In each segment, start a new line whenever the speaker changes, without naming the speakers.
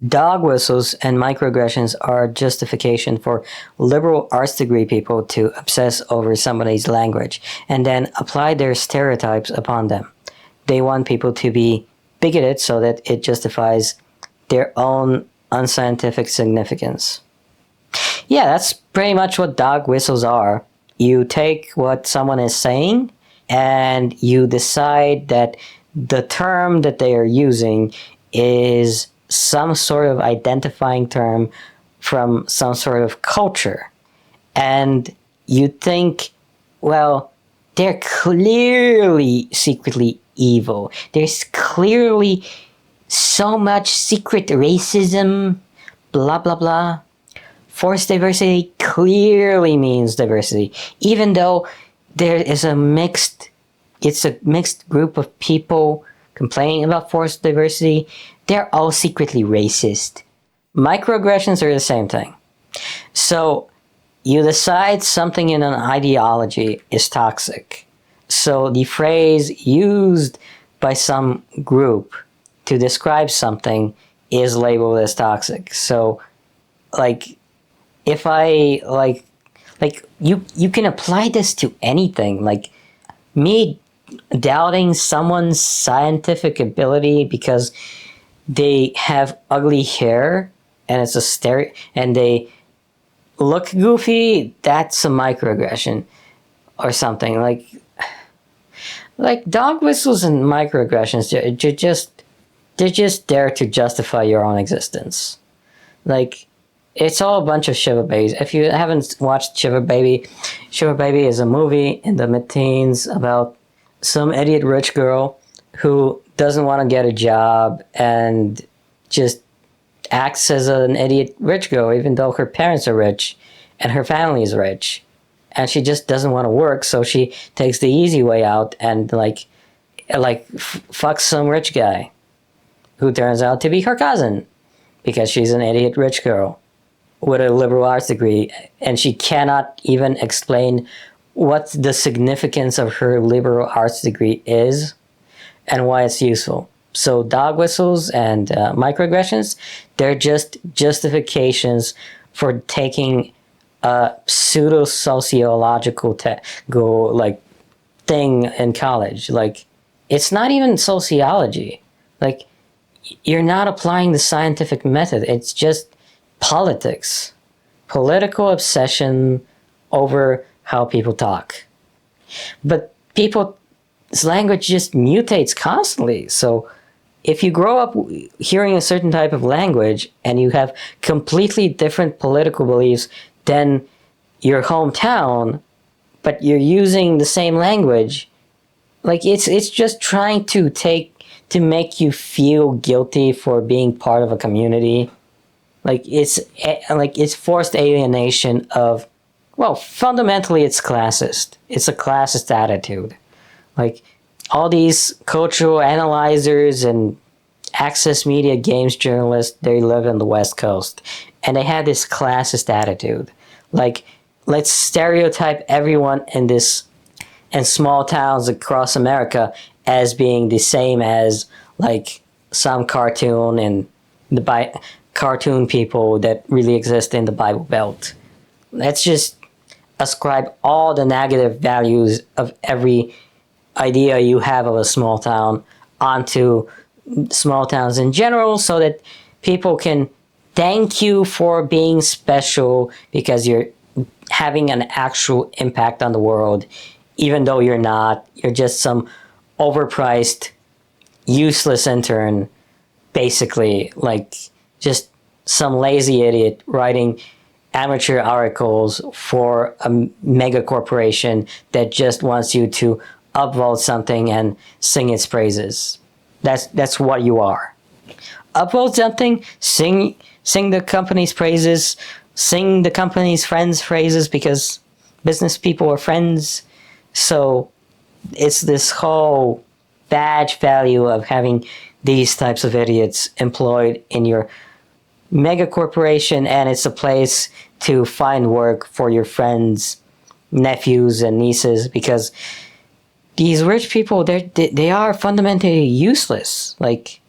Dog whistles and microaggressions are justification for liberal arts degree people to obsess over somebody's language and then apply their stereotypes upon them. They want people to be bigoted so that it justifies their own unscientific significance. Yeah, that's pretty much what dog whistles are. You take what someone is saying and you decide that the term that they are using is some sort of identifying term from some sort of culture. And you think, well, they're clearly secretly evil. There's clearly so much secret racism, blah, blah, blah. Forced diversity clearly means diversity, even though there is it's a mixed group of people complaining about forced diversity. They're all secretly racist. Microaggressions are the same thing. So you decide something in an ideology is toxic. So the phrase used by some group to describe something is labeled as toxic. So, like, if I you can apply this to anything. Like me doubting someone's scientific ability because they have ugly hair and it's a and they look goofy, that's a microaggression or something. Like dog whistles and microaggressions, they're just there to justify your own existence. Like, it's all a bunch of Shiva Babies. If you haven't watched Shiva Baby is a movie in the mid-teens about some idiot rich girl who doesn't want to get a job and just acts as an idiot rich girl, even though her parents are rich and her family is rich. And she just doesn't want to work, so she takes the easy way out and fucks some rich guy who turns out to be her cousin because she's an idiot rich girl with a liberal arts degree, and she cannot even explain what the significance of her liberal arts degree is and why it's useful. So dog whistles and microaggressions, they're just justifications for taking a pseudo-sociological thing in college. Like, it's not even sociology. Like, you're not applying the scientific method. It's just politics, political obsession over how people talk. But people's language just mutates constantly. So if you grow up hearing a certain type of language and you have completely different political beliefs than your hometown, but you're using the same language, like it's just trying to make you feel guilty for being part of a community. It's forced alienation of, well, fundamentally it's classist. It's a classist attitude. Like, all these cultural analyzers and access media games journalists, they live in the West Coast. And they have this classist attitude. Like, let's stereotype everyone in small towns across America as being the same as, like, some cartoon and cartoon people that really exist in the Bible Belt. Let's just ascribe all the negative values of every idea you have of a small town onto small towns in general, so that people can thank you for being special because you're having an actual impact on the world, even though you're not. You're just some overpriced, useless intern, basically. Like, just some lazy idiot writing amateur articles for a mega corporation that just wants you to upvote something and sing its praises. That's what you are. Upvote something, sing the company's praises, sing the company's friends' praises, because business people are friends. So it's this whole badge value of having these types of idiots employed in your mega corporation, and it's a place to find work for your friends, nephews, and nieces, because these rich people, they are fundamentally useless. Like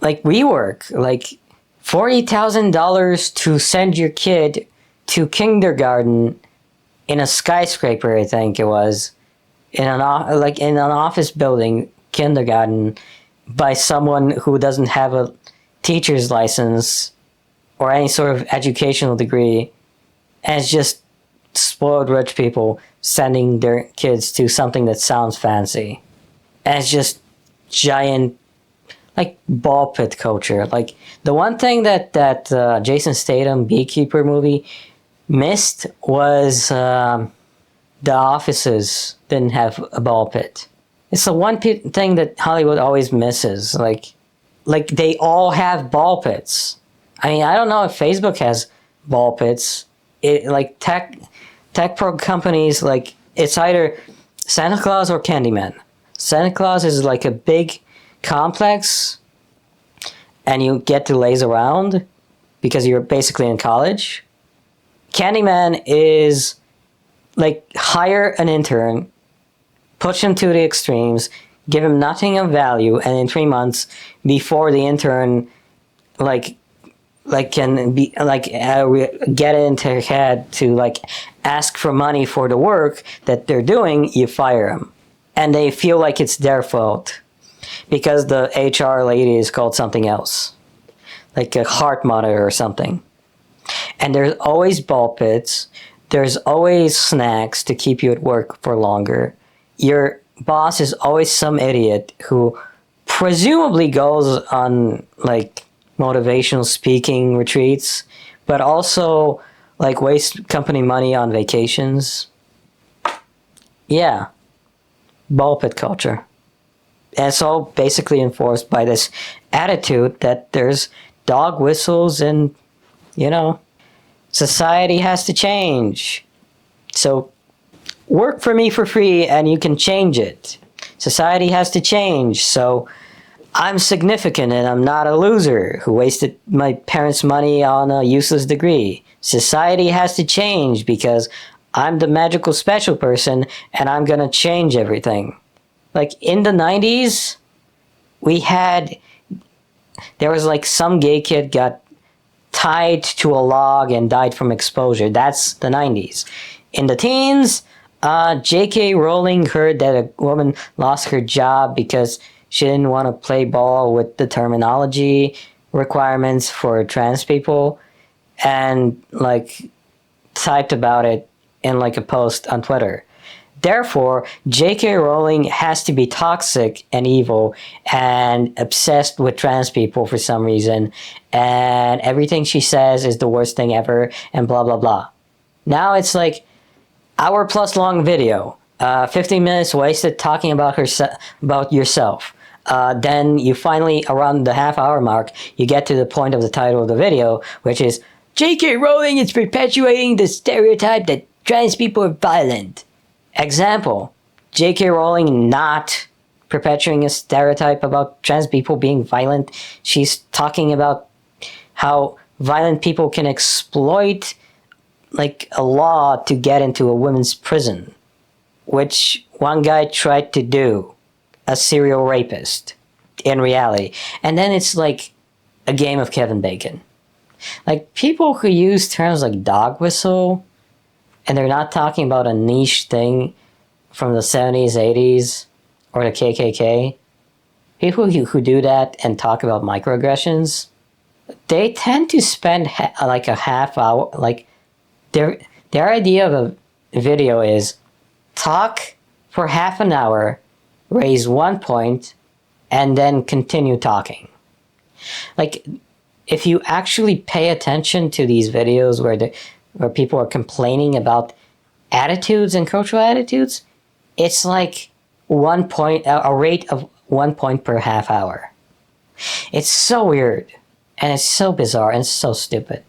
like WeWork, like $40,000 to send your kid to kindergarten in a skyscraper, I think it was, in an office building, kindergarten, by someone who doesn't have a teacher's license or any sort of educational degree, and it's just spoiled rich people sending their kids to something that sounds fancy. And it's just giant, like, ball pit culture. Like, the one thing that Jason Statham Beekeeper movie missed was the offices didn't have a ball pit. It's the one thing that Hollywood always misses. Like they all have ball pits. I mean, I don't know if Facebook has ball pits. Like tech pro companies, like, it's either Santa Claus or Candyman. Santa Claus is like a big complex, and you get to laze around because you're basically in college. Candyman is like, hire an intern, push him to the extremes, give him nothing of value, and in 3 months, before the intern can be get it into her head to like ask for money for the work that they're doing, you fire them, and they feel like it's their fault because the HR lady is called something else, like a heart monitor or something. And there's always ball pits. There's always snacks to keep you at work for longer. Your boss is always some idiot who presumably goes on like motivational speaking retreats, but also like wastes company money on vacations. Yeah, ball pit culture. And it's all basically enforced by this attitude that there's dog whistles and, society has to change. So work for me for free and you can change it. Society has to change, so I'm significant and I'm not a loser who wasted my parents' money on a useless degree. Society has to change because I'm the magical special person and I'm gonna change everything. Like in the 90s, there was like some gay kid got tied to a log and died from exposure. That's the 90s. In the teens, J.K. Rowling heard that a woman lost her job because she didn't want to play ball with the terminology requirements for trans people, and like typed about it in like a post on Twitter. Therefore, J.K. Rowling has to be toxic and evil and obsessed with trans people for some reason, and everything she says is the worst thing ever, and blah blah blah. Now it's like hour plus long video, 15 minutes wasted talking about yourself. Then you finally, around the half-hour mark, you get to the point of the title of the video, which is J.K. Rowling is perpetuating the stereotype that trans people are violent. Example, J.K. Rowling not perpetuating a stereotype about trans people being violent. She's talking about how violent people can exploit like a law to get into a women's prison, which one guy tried to do, a serial rapist, in reality. And then it's like a game of Kevin Bacon. Like, people who use terms like dog whistle, and they're not talking about a niche thing from the 70s, 80s, or the KKK. People who do that and talk about microaggressions, they tend to spend like a half hour, like their idea of a video is talk for half an hour, raise 1 point, and then continue talking. Like, if you actually pay attention to these videos where people are complaining about attitudes and cultural attitudes, it's like 1 point, a rate of 1 point per half hour. It's so weird, and it's so bizarre, and it's so stupid.